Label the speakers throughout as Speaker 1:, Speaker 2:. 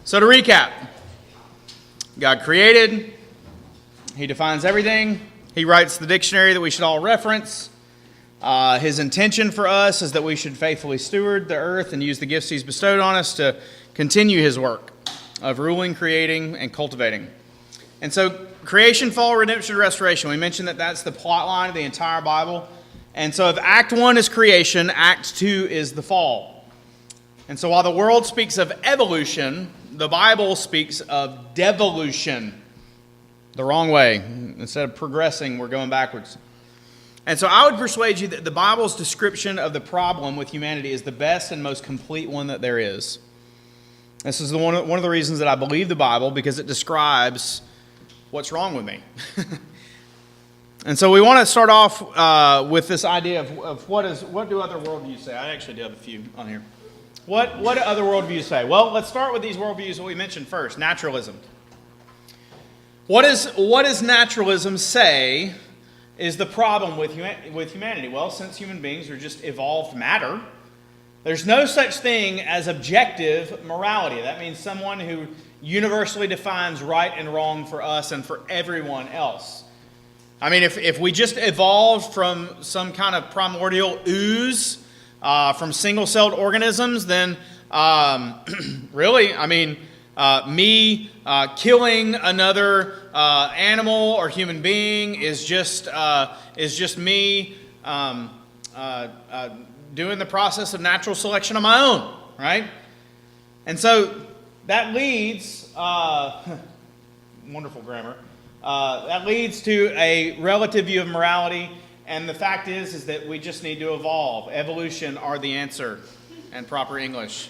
Speaker 1: So to recap, God created, He defines everything, He writes the dictionary that we should all reference. His intention for us is that we should faithfully steward the earth and use the gifts He's bestowed on us to continue His work of ruling, creating, and cultivating. And so creation, fall, redemption, restoration. We mentioned that that's the plot line of the entire Bible. And so if Act 1 is creation, Act 2 is the fall. And so while the world speaks of evolution, the Bible speaks of devolution. The wrong way. Instead of progressing, we're going backwards. And so I would persuade you that the Bible's description of the problem with humanity is the best and most complete one that there is. This is one of the reasons that I believe the Bible, because it describes what's wrong with me. And so we want to start off with this idea of what do other worldviews say? I actually do have a few on here. What do other worldviews say? Well, let's start with these worldviews that we mentioned first. Naturalism. What does naturalism say is the problem with humanity? Well, since human beings are just evolved matter, there's no such thing as objective morality. That means someone who universally defines right and wrong for us and for everyone else. I mean, if we just evolved from some kind of primordial ooze, from single-celled organisms, then really, I mean, me killing another animal or human being is just me doing the process of natural selection on my own, right? And so that leads, wonderful grammar, that leads to a relative view of morality. And the fact is that we just need to evolve. Evolution are the answer in proper English.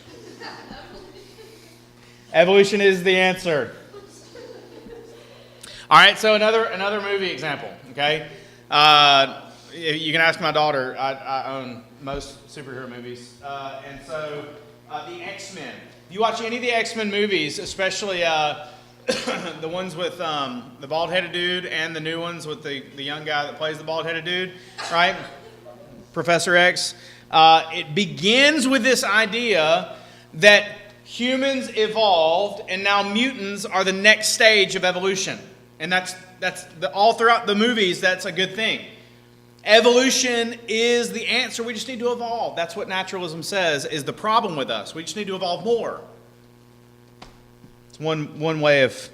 Speaker 1: Evolution is the answer. All right, so another movie example, okay? You can ask my daughter. I own most superhero movies. And so the X-Men. If you watch any of the X-Men movies, especially the ones with the bald-headed dude and the new ones with the young guy that plays the bald-headed dude, right? Professor X. It begins with this idea that humans evolved and now mutants are the next stage of evolution. And that's all throughout the movies, that's a good thing. Evolution is the answer. We just need to evolve. That's what naturalism says is the problem with us. We just need to evolve more. It's one way of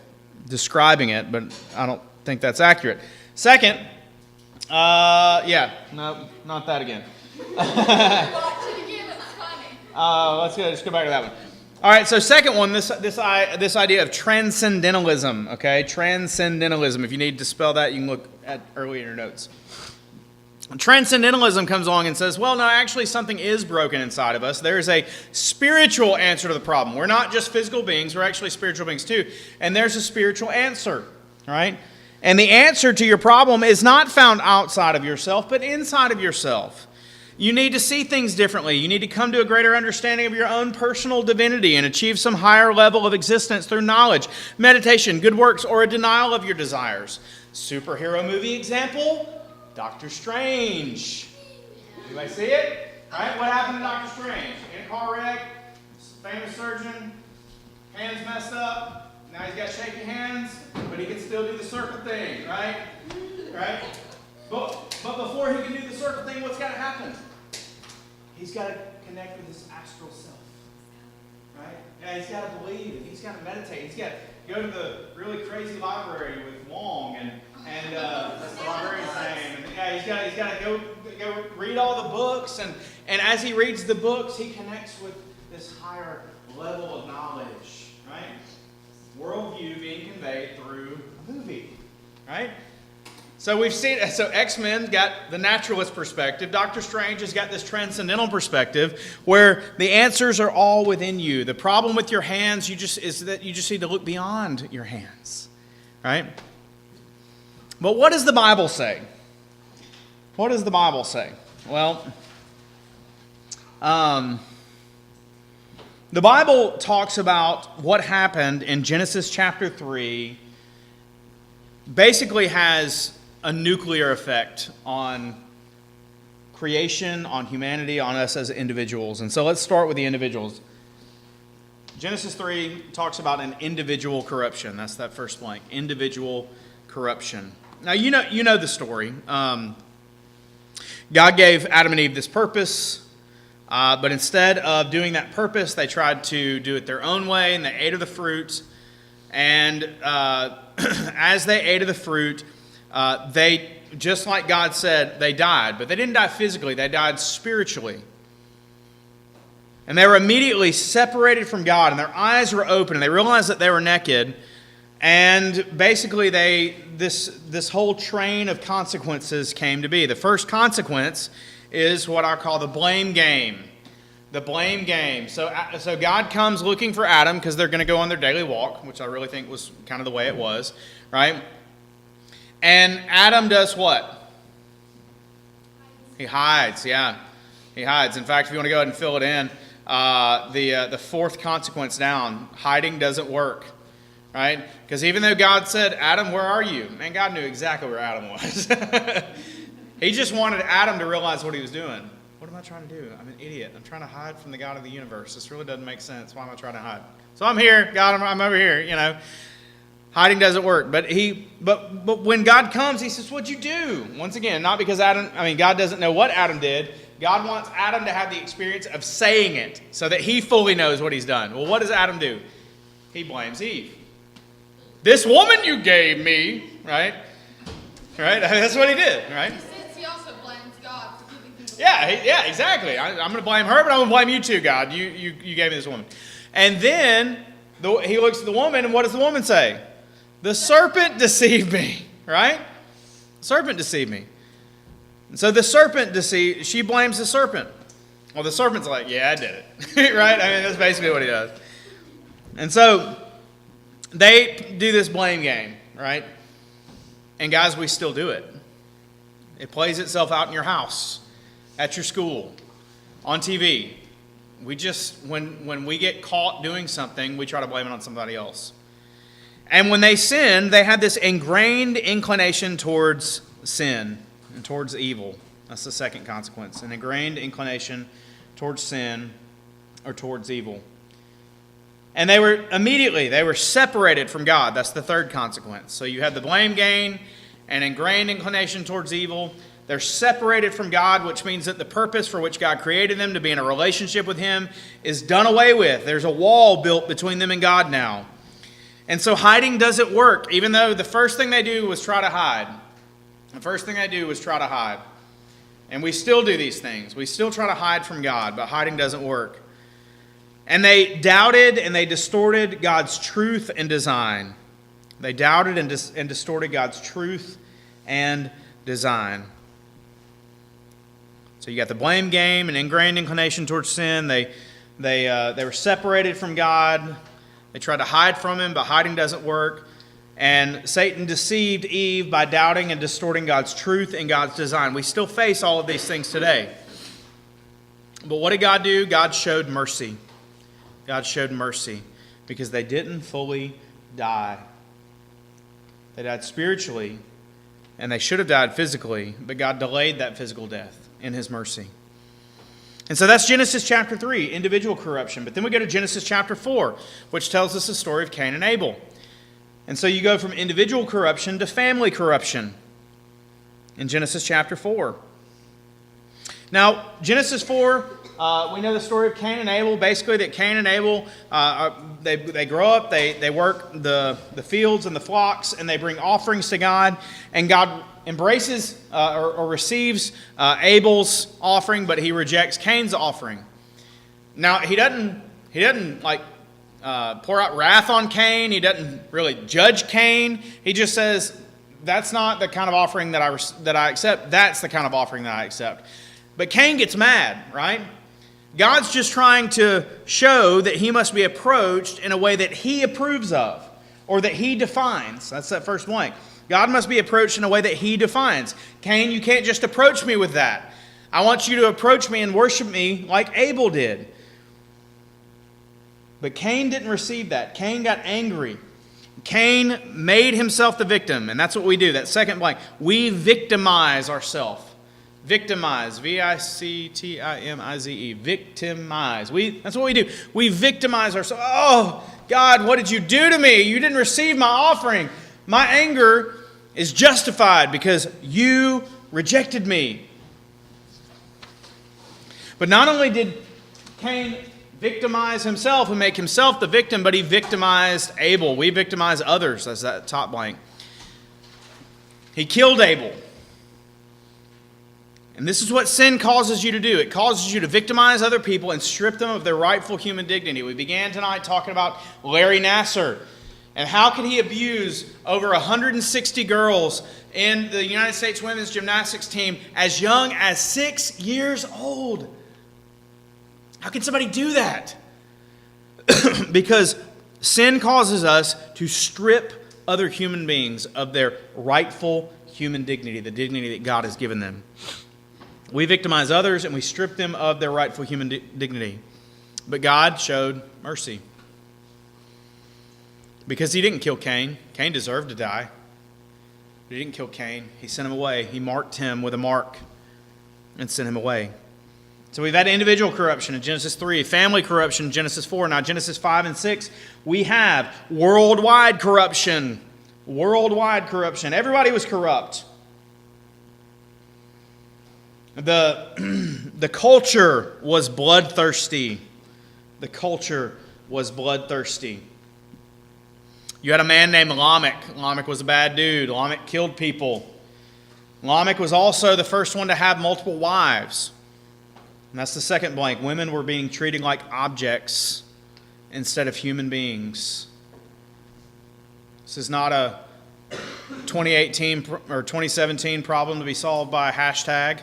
Speaker 1: describing it, but I don't think that's accurate. Second, not that again. Let's go back to that one. All right, so second one, this idea of transcendentalism, okay? Transcendentalism. If you need to spell that, you can look at early in your notes. Transcendentalism comes along and says, well, no, actually something is broken inside of us. There is a spiritual answer to the problem. We're not just physical beings, we're actually spiritual beings too. And there's a spiritual answer, right? And the answer to your problem is not found outside of yourself, but inside of yourself. You need to see things differently. You need to come to a greater understanding of your own personal divinity and achieve some higher level of existence through knowledge, meditation, good works, or a denial of your desires. Superhero movie example? Doctor Strange. Anybody see it? Right? What happened to Doctor Strange? In a car wreck, famous surgeon, hands messed up. Now he's got shaky hands, but he can still do the circle thing, right? Right? But before he can do the circle thing, what's got to happen? He's got to connect with his astral self. Right? Yeah, he's got to believe, and he's got to meditate. He's got to go to the really crazy library with Wong and that's the librarian's name. And yeah, he's got to go read all the books, and as he reads the books, he connects with this higher level of knowledge, right? Worldview being conveyed through a movie, right? So we've seen, X-Men got the naturalist perspective. Doctor Strange has got this transcendental perspective where the answers are all within you. The problem with your hands is that you just need to look beyond your hands, right? But what does the Bible say? What does the Bible say? Well, the Bible talks about what happened in Genesis chapter 3, basically has a nuclear effect on creation, on humanity, on us as individuals. And so let's start with the individuals. Genesis 3 talks about an individual corruption. That's that first blank, individual corruption. Now, you know the story. God gave Adam and Eve this purpose, but instead of doing that purpose, they tried to do it their own way, and they ate of the fruit. And as they ate of the fruit, they, just like God said, they died. But they didn't die physically, they died spiritually. And they were immediately separated from God, and their eyes were open, and they realized that they were naked. And basically, this whole train of consequences came to be. The first consequence is what I call the blame game. The blame game. So God comes looking for Adam because they're going to go on their daily walk, which I really think was kind of the way it was, right? And Adam does what? He hides, yeah. He hides. In fact, if you want to go ahead and fill it in, the fourth consequence down, hiding doesn't work, right? Because even though God said, Adam, where are you? Man, God knew exactly where Adam was. He just wanted Adam to realize what he was doing. What am I trying to do? I'm an idiot. I'm trying to hide from the God of the universe. This really doesn't make sense. Why am I trying to hide? So I'm here, God, I'm over here, you know. Hiding doesn't work. But when God comes, he says, what'd you do? Once again, not because God doesn't know what Adam did. God wants Adam to have the experience of saying it so that he fully knows what he's done. Well, what does Adam do? He blames Eve. This woman you gave me, right? Right? That's what he did, right?
Speaker 2: He also blames God for giving him.
Speaker 1: Yeah, exactly. I'm going to blame her, but I'm going to blame you too, God. You gave me this woman. And then he looks at the woman, and what does the woman say? The serpent deceived me, right? The serpent deceived me. And so the serpent she blames the serpent. Well, the serpent's like, yeah, I did it, right? I mean, that's basically what he does. And so they do this blame game, right? And guys, we still do it. It plays itself out in your house, at your school, on TV. We just, when we get caught doing something, we try to blame it on somebody else. And when they sinned, they had this ingrained inclination towards sin and towards evil. That's the second consequence. An ingrained inclination towards sin or towards evil. And they were separated from God. That's the third consequence. So you have the blame game, an ingrained inclination towards evil. They're separated from God, which means that the purpose for which God created them, to be in a relationship with Him, is done away with. There's a wall built between them and God now. And so hiding doesn't work, even though the first thing they do was try to hide. The first thing they do was try to hide. And we still do these things. We still try to hide from God, but hiding doesn't work. And they doubted and they distorted God's truth and design. They doubted and distorted God's truth and design. So you got the blame game, an ingrained inclination towards sin. They were separated from God. They tried to hide from Him, but hiding doesn't work. And Satan deceived Eve by doubting and distorting God's truth and God's design. We still face all of these things today. But what did God do? God showed mercy. God showed mercy because they didn't fully die. They died spiritually, and they should have died physically, but God delayed that physical death in His mercy. And so that's Genesis chapter 3, individual corruption. But then we go to Genesis chapter 4, which tells us the story of Cain and Abel. And so you go from individual corruption to family corruption in Genesis chapter 4. Now, Genesis 4, we know the story of Cain and Abel. Basically, that Cain and Abel, they grow up, they work the fields and the flocks, and they bring offerings to God. And God embraces or receives Abel's offering, but He rejects Cain's offering. Now, He doesn't like pour out wrath on Cain. He doesn't really judge Cain. He just says, that's not the kind of offering that I accept. That's the kind of offering that I accept. But Cain gets mad, right? God's just trying to show that he must be approached in a way that He approves of or that He defines. That's that first blank. God must be approached in a way that He defines. Cain, you can't just approach me with that. I want you to approach me and worship me like Abel did. But Cain didn't receive that. Cain got angry. Cain made himself the victim, and that's what we do. That second blank. We victimize ourselves. Victimize. Victimize. Victimize. That's what we do. We victimize ourselves. Oh, God, what did you do to me? You didn't receive my offering. My anger is justified because you rejected me. But not only did Cain victimize himself and make himself the victim, but he victimized Abel. We victimize others. That's that top blank. He killed Abel. And this is what sin causes you to do. It causes you to victimize other people and strip them of their rightful human dignity. We began tonight talking about Larry Nassar and how could he abuse over 160 girls in the United States women's gymnastics team as young as 6 years old. How can somebody do that? Because sin causes us to strip other human beings of their rightful human dignity, the dignity that God has given them. We victimize others and we strip them of their rightful human dignity. But God showed mercy. Because he didn't kill Cain. Cain deserved to die. But he didn't kill Cain. He sent him away. He marked him with a mark and sent him away. So we've had individual corruption in Genesis 3, family corruption in Genesis 4. Now Genesis 5 and 6, we have worldwide corruption. Worldwide corruption. Everybody was corrupt. The culture was bloodthirsty. The culture was bloodthirsty. You had a man named Lamech. Lamech was a bad dude. Lamech killed people. Lamech was also the first one to have multiple wives. And that's the second blank. Women were being treated like objects instead of human beings. This is not a 2018 or 2017 problem to be solved by a hashtag,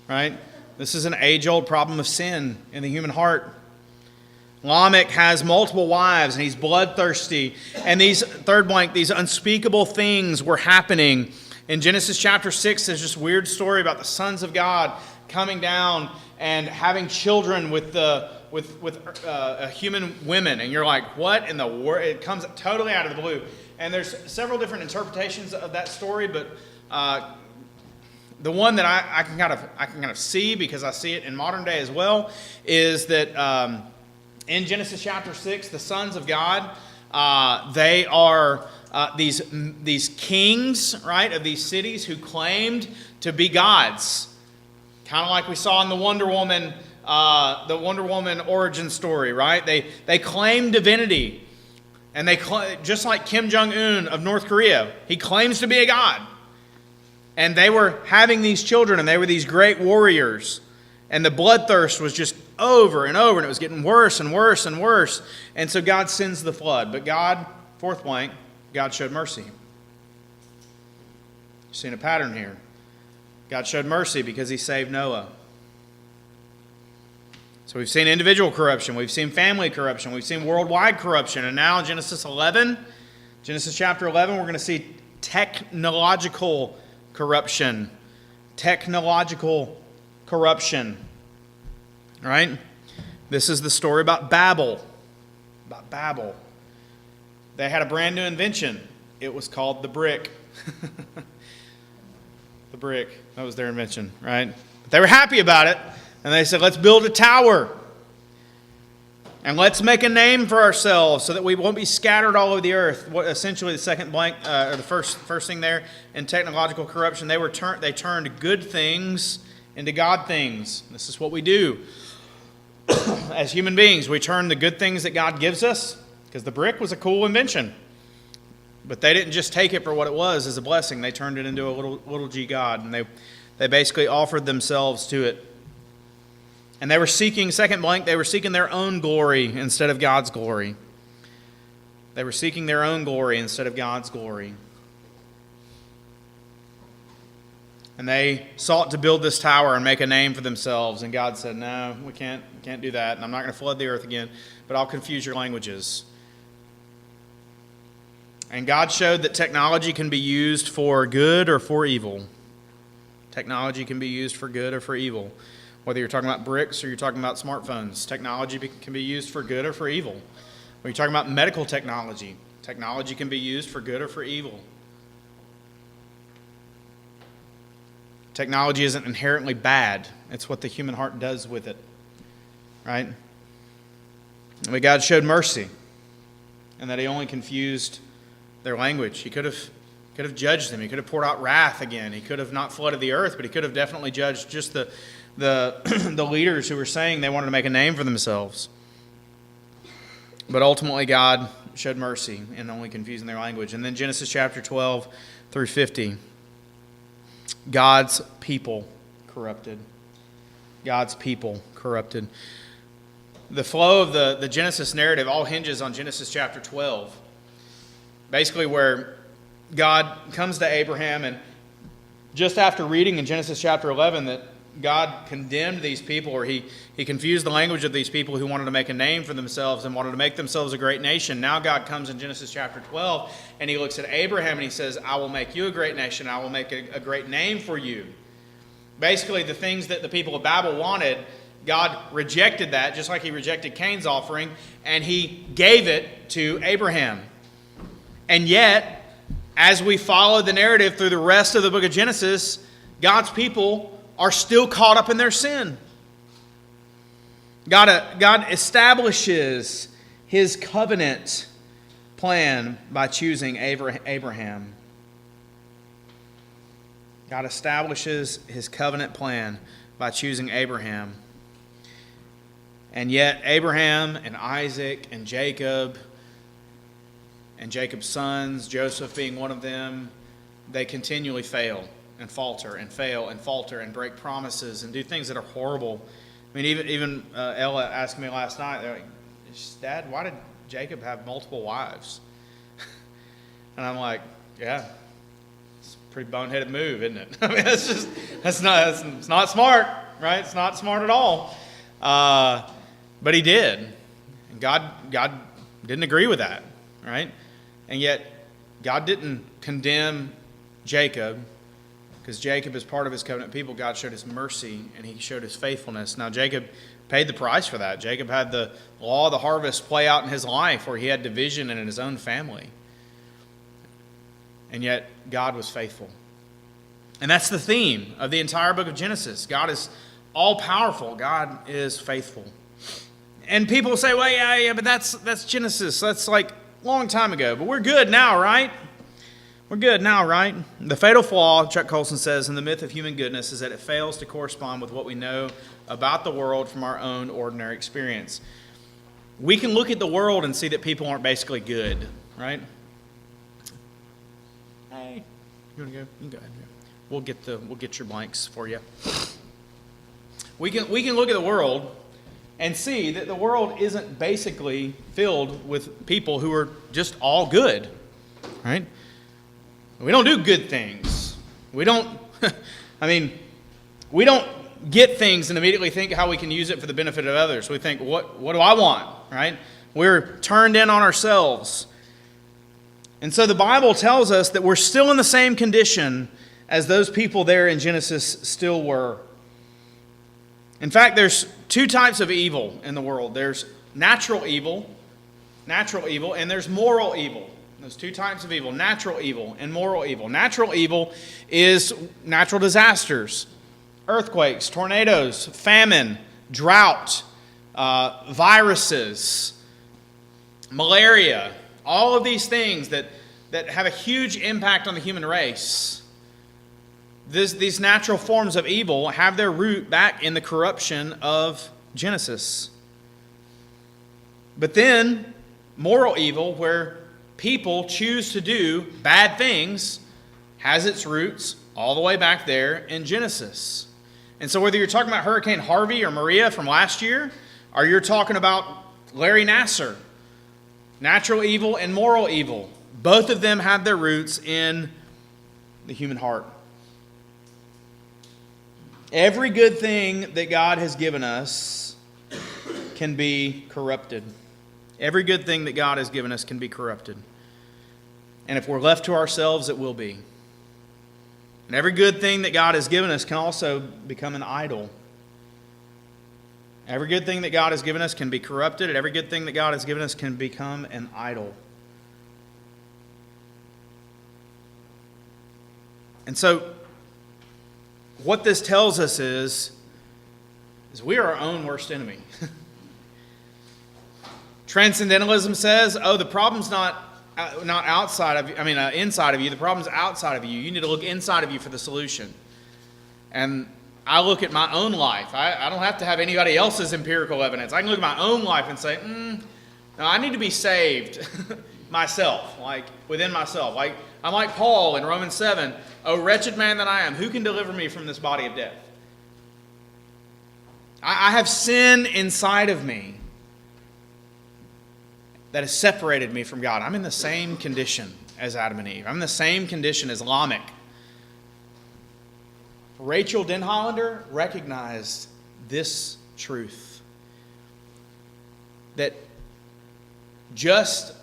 Speaker 1: right? This is an age-old problem of sin in the human heart. Lamech has multiple wives and he's bloodthirsty. And these, third blank, these unspeakable things were happening. In Genesis chapter 6, there's this weird story about the sons of God coming down and having children with human women. And you're like, what in the world? It comes totally out of the blue. And there's several different interpretations of that story, but the one that I can kind of see, because I see it in modern day as well, is that in Genesis chapter 6, the sons of God, they are these kings, right, of these cities who claimed to be gods. Kind of like we saw in the Wonder Woman origin story, right? They claim divinity. And just like Kim Jong-un of North Korea, he claims to be a god. And they were having these children, and they were these great warriors. And the bloodthirst was just over and over, and it was getting worse and worse and worse. And so God sends the flood. But God, fourth blank, God showed mercy. You're seeing a pattern here. God showed mercy because he saved Noah. So we've seen individual corruption, we've seen family corruption, we've seen worldwide corruption, and now in Genesis chapter 11, we're going to see technological corruption. Technological corruption. All right? This is the story about Babel. About Babel. They had a brand new invention. It was called the brick. The brick. That was their invention, right? But they were happy about it. And they said, let's build a tower. And let's make a name for ourselves so that we won't be scattered all over the earth. What essentially the second blank, or the first thing there in technological corruption, they turned good things into God things. This is what we do. As human beings, we turn the good things that God gives us, because the brick was a cool invention. But they didn't just take it for what it was as a blessing. They turned it into a little g God, and they basically offered themselves to it. And they were seeking, second blank, they were seeking their own glory instead of God's glory. They were seeking their own glory instead of God's glory. And they sought to build this tower and make a name for themselves. And God said, no, we can't do that. And I'm not going to flood the earth again, but I'll confuse your languages. And God showed that technology can be used for good or for evil. Technology can be used for good or for evil. Whether you're talking about bricks or you're talking about smartphones, technology can be used for good or for evil. When you're talking about medical technology, technology can be used for good or for evil. Technology isn't inherently bad. It's what the human heart does with it, right? But God showed mercy, and that he only confused their language. He could have judged them. He could have poured out wrath again. He could have not flooded the earth, but he could have definitely judged just the the leaders who were saying they wanted to make a name for themselves. But ultimately, God showed mercy in only confusing their language. And then Genesis chapter 12 through 50, God's people corrupted. God's people corrupted. The flow of the Genesis narrative all hinges on Genesis chapter 12. Basically where God comes to Abraham, and just after reading in Genesis chapter 11 that God condemned these people, or he confused the language of these people who wanted to make a name for themselves and wanted to make themselves a great nation. Now God comes in Genesis chapter 12 and he looks at Abraham and he says, I will make you a great nation. I will make a great name for you. Basically, the things that the people of Babel wanted, God rejected that, just like he rejected Cain's offering, and he gave it to Abraham. And yet, as we follow the narrative through the rest of the book of Genesis, God's people are still caught up in their sin. God establishes his covenant plan by choosing Abraham. God establishes his covenant plan by choosing Abraham. And yet Abraham and Isaac and Jacob's sons, Joseph being one of them, they continually fail and falter and fail and falter and break promises and do things that are horrible. I mean, even Ella asked me last night, they're like, Dad, why did Jacob have multiple wives? And I'm like, yeah, it's a pretty boneheaded move, isn't it? I mean, it's not smart, right? It's not smart at all. But he did. And God didn't agree with that, right? And yet, God didn't condemn Jacob, because Jacob is part of his covenant people. God showed his mercy and he showed his faithfulness. Now, Jacob paid the price for that. Jacob had the law of the harvest play out in his life, where he had division in his own family. And yet, God was faithful. And that's the theme of the entire book of Genesis. God is all-powerful. God is faithful. And people say, well, yeah, but that's Genesis. That's like a long time ago. But we're good now, right? We're good now, right? The fatal flaw, Chuck Colson says, in the myth of human goodness is that it fails to correspond with what we know about the world from our own ordinary experience. We can look at the world and see that people aren't basically good, right? Hey, you want to go? You can go ahead. We'll get your blanks for you. We can look at the world and see that the world isn't basically filled with people who are just all good, right? We don't do good things. We don't get things and immediately think how we can use it for the benefit of others. We think, what do I want, right? We're turned in on ourselves. And so the Bible tells us that we're still in the same condition as those people there in Genesis still were. In fact, there's two types of evil in the world. There's natural evil, and there's moral evil. There's two types of evil, natural evil and moral evil. Natural evil is natural disasters, earthquakes, tornadoes, famine, drought, viruses, malaria, all of these things that have a huge impact on the human race. These natural forms of evil have their root back in the corruption of Genesis. But then, moral evil, where people choose to do bad things, has its roots all the way back there in Genesis. And so whether you're talking about Hurricane Harvey or Maria from last year, or you're talking about Larry Nassar, natural evil and moral evil, both of them have their roots in the human heart. Every good thing that God has given us can be corrupted. Every good thing that God has given us can be corrupted. And if we're left to ourselves, it will be. And every good thing that God has given us can also become an idol. Every good thing that God has given us can be corrupted, and every good thing that God has given us can become an idol. And so, what this tells us is we are our own worst enemy. Transcendentalism says, the problem's not outside of you, inside of you. The problem's outside of you. You need to look inside of you for the solution. And I look at my own life. I don't have to have anybody else's empirical evidence. I can look at my own life and say, no, I need to be saved myself, like within myself. Like I'm like Paul in Romans 7, "O wretched man that I am, who can deliver me from this body of death?" I have sin inside of me that has separated me from God. I'm in the same condition as Adam and Eve. I'm in the same condition as Lamech. Rachel Denhollander recognized this truth, that just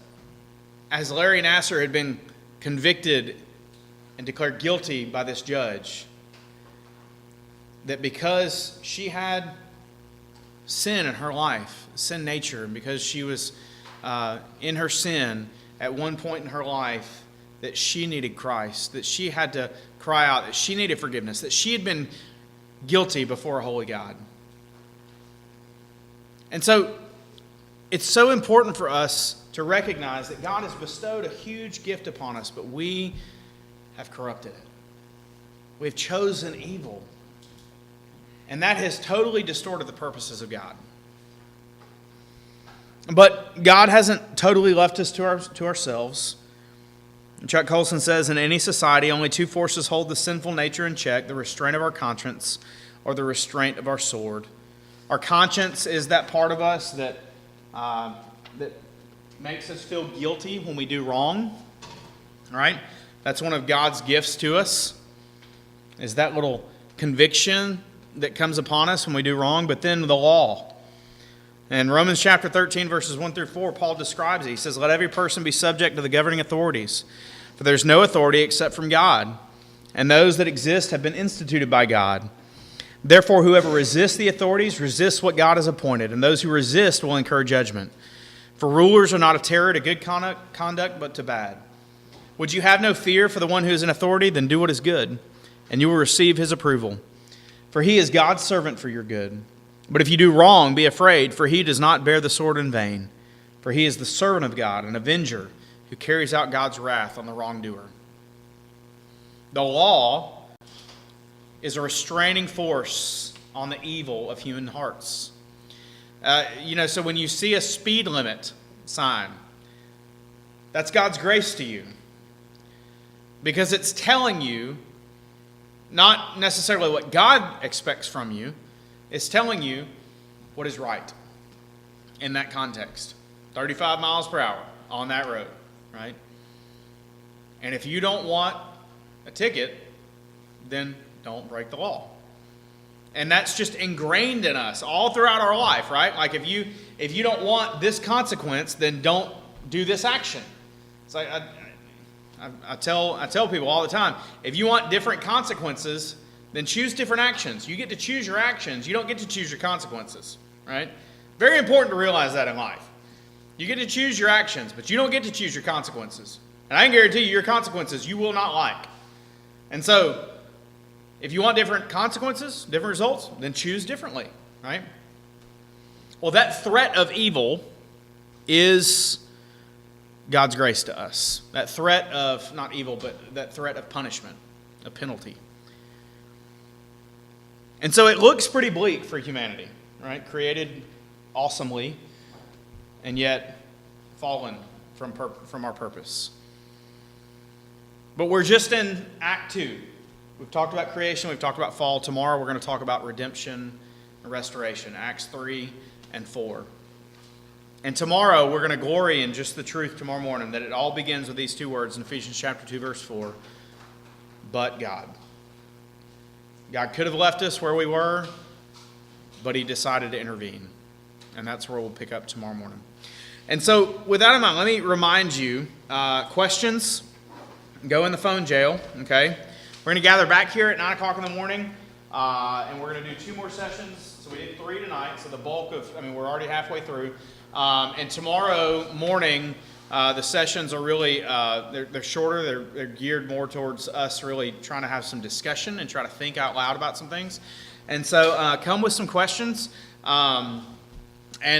Speaker 1: as Larry Nasser had been convicted and declared guilty by this judge, that because she had sin in her life, sin nature, and because she was in her sin at one point in her life, that she needed Christ, that she had to cry out, that she needed forgiveness, that she had been guilty before a holy God. And so it's so important for us to recognize that God has bestowed a huge gift upon us, but we have corrupted it. We've chosen evil. And that has totally distorted the purposes of God. But God hasn't totally left us to ourselves. Chuck Colson says, in any society, only two forces hold the sinful nature in check: the restraint of our conscience or the restraint of our sword. Our conscience is that part of us that makes us feel guilty when we do wrong. All right? That's one of God's gifts to us, is that little conviction that comes upon us when we do wrong. But then the law. In Romans chapter 13, verses 1 through 4, Paul describes it. He says, "Let every person be subject to the governing authorities, for there is no authority except from God, and those that exist have been instituted by God. Therefore, whoever resists the authorities resists what God has appointed, and those who resist will incur judgment. For rulers are not a terror to good conduct, but to bad. Would you have no fear for the one who is in authority? Then do what is good, and you will receive his approval. For he is God's servant for your good. But if you do wrong, be afraid, for he does not bear the sword in vain. For he is the servant of God, an avenger who carries out God's wrath on the wrongdoer." The law is a restraining force on the evil of human hearts. So when you see a speed limit sign, that's God's grace to you. Because it's telling you not necessarily what God expects from you, it's telling you what is right in that context. 35 miles per hour on that road, right? And if you don't want a ticket, then don't break the law. And that's just ingrained in us all throughout our life, right? Like if you don't want this consequence, then don't do this action. It's like I tell people all the time, if you want different consequences, then choose different actions. You get to choose your actions. You don't get to choose your consequences, right? Very important to realize that in life. You get to choose your actions, but you don't get to choose your consequences. And I can guarantee you, your consequences you will not like. And so, if you want different consequences, different results, then choose differently, right? Well, that threat of evil is God's grace to us. That threat of, not evil, but that threat of punishment, a penalty. And so it looks pretty bleak for humanity, right? Created awesomely, and yet fallen from our purpose. But we're just in Act 2. We've talked about creation, we've talked about fall. Tomorrow we're going to talk about redemption and restoration, Acts 3 and 4. And tomorrow we're going to glory in just the truth tomorrow morning, that it all begins with these two words in Ephesians chapter 2, verse 4. But God. God could have left us where we were, but he decided to intervene. And that's where we'll pick up tomorrow morning. And so with that in mind, let me remind you, questions, go in the phone jail, okay? We're going to gather back here at 9 o'clock in the morning, and we're going to do 2 more sessions. So we did 3 tonight, so the bulk of, we're already halfway through. And tomorrow morning, The sessions are really, they're shorter. They're geared more towards us really trying to have some discussion and try to think out loud about some things. And so come with some questions. And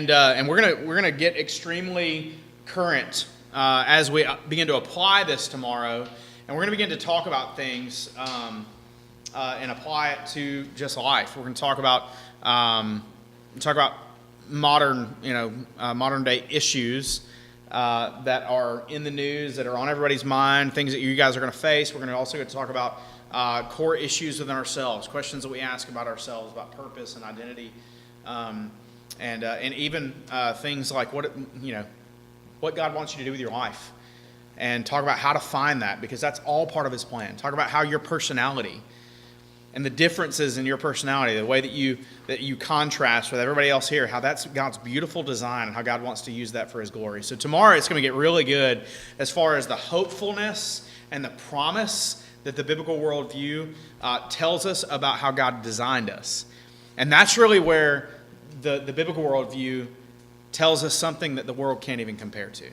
Speaker 1: we're gonna get extremely current as we begin to apply this tomorrow, and we're gonna begin to talk about things and apply it to just life. We're gonna talk about modern, modern day issues that are in the news, that are on everybody's mind, things that you guys are gonna face. We're gonna also talk about core issues within ourselves, questions that we ask about ourselves, about purpose and identity. And even things like what God wants you to do with your life, and talk about how to find that, because that's all part of His plan. Talk about how your personality and the differences in your personality, the way that you contrast with everybody else here, how that's God's beautiful design and how God wants to use that for His glory. So tomorrow it's going to get really good as far as the hopefulness and the promise that the biblical worldview tells us about how God designed us, and that's really where the biblical worldview tells us something that the world can't even compare to.